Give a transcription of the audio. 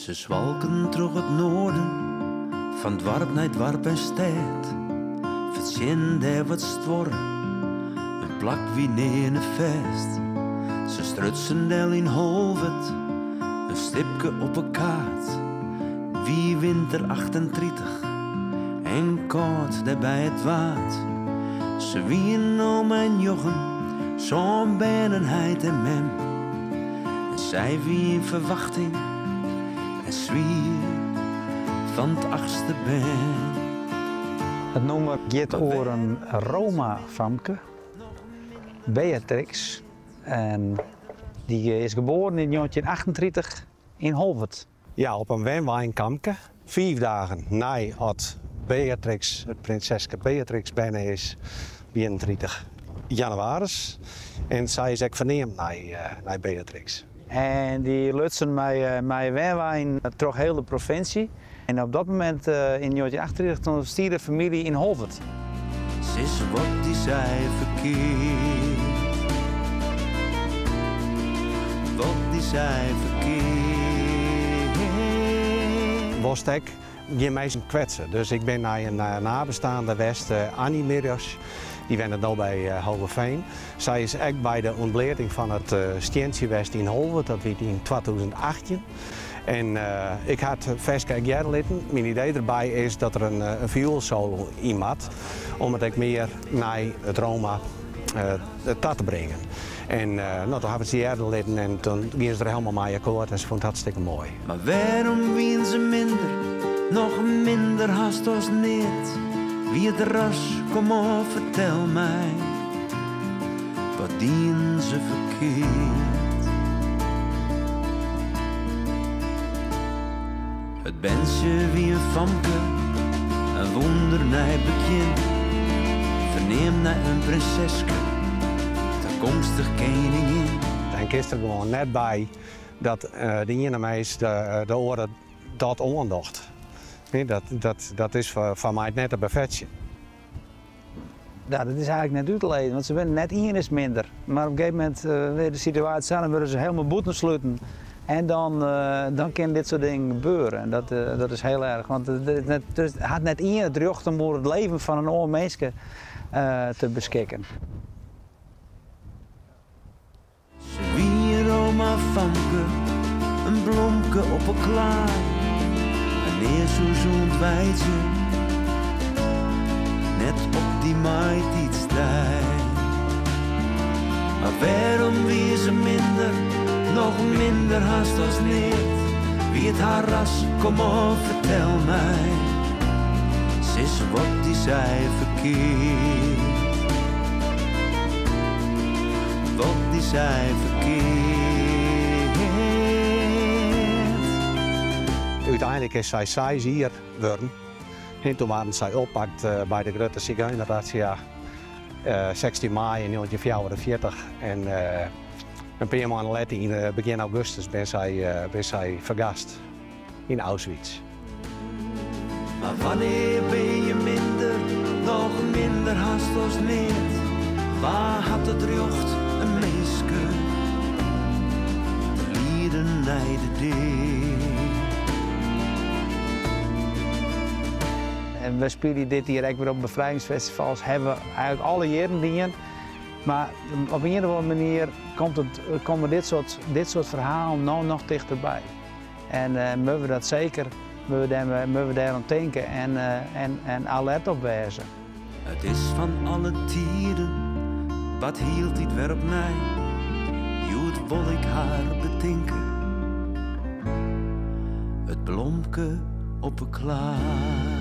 Ze zwalken terug het noorden, van dwarp naar dwarp en stad. Verzin daar wat stworren, een plak wie neer een feest. Ze strutsen del in Holwert, een stipke op een kaart. Wie winter 38 en koud daar bij het waard. Ze wien om mijn jochen, zo'n benenheid en mem. En zij wie in verwachting en zwier van het 8e ben. Het nummer gaat over een Roma-famke, Beatrix. En die is geboren in 1938 in Holwert. Ja, op een wenwijnkamke. 5 dagen nadat Beatrix, het prinseske Beatrix, bijna is 31 januari. En zij is ook verneemd naar Beatrix. En die lutsen met wenwijn door heel de provincie. En op dat moment in 1938 stier de familie in Holwert. Ze is wat die zij verkeerd. Wat die zij verkeerd. Was ik geen mensen kwetsen. Dus ik ben naar een nabestaande West, Annie Mirjas. Die woont nu bij Hogeveen. Zij is ook bij de ontbleding van het Stientje-West in Holwert. Dat werd in 2018. En ik had vast litten. Mijn idee erbij is dat er een vioolsolo in had. Om het ook meer naar het Roma te brengen. En nou, toen hebben ze jaren litten en toen gingen ze er helemaal mee akkoord en ze vond het hartstikke mooi. Maar waarom wien ze minder, nog minder haast als niet? Wie het ras, kom op, vertel mij. Wat dien ze verkeerd? Het bensje wie een famke, een wondernij bekend. Verneem naar een prinseske, toekomstig koningin. En ik is er gewoon net bij dat de ene meis de oren dat ondocht. Nee, dat is voor mij net een buffetje. Ja, dat is eigenlijk net uit te leiden, want ze winnen net 1 is minder. Maar op een gegeven moment weer de situatie zijn, dan worden ze helemaal boeten sluiten. En dan kan dit soort dingen gebeuren. En dat is heel erg, want het had net 1 het recht om het leven van een oud mensje te beschikken. Ze wie Roma famke, een blomke op een klaar. Wanneer zo wijd ze, net op die maait iets tijd. Maar waarom wie ze minder, nog minder haast als niet? Wie het haar ras, kom op, vertel mij. Ze is wat die zij verkeerd. Wat die zij verkeerd. Uiteindelijk is zij 6 hier geworden. En toen waren zij oppakt bij de grote zigeunerrazzia 16 mei 1944. En een paar maanden later, in begin augustus, ben zij vergast in Auschwitz. Maar wanneer ben je minder, nog minder haast als niet? Waar had het recht een meeske te lieden naar de deur? En we spelen dit hier ook weer op bevrijdingsfestivals, hebben we eigenlijk alle jaren dingen. Maar op een of andere manier komen dit soort verhalen nou nog dichterbij. En moeten we dat zeker, moeten we daar aan denken en alert op wezen. Het is van alle tijden, wat hield dit weer op mij? Joet wil ik haar bedenken, het blomke op een klaar.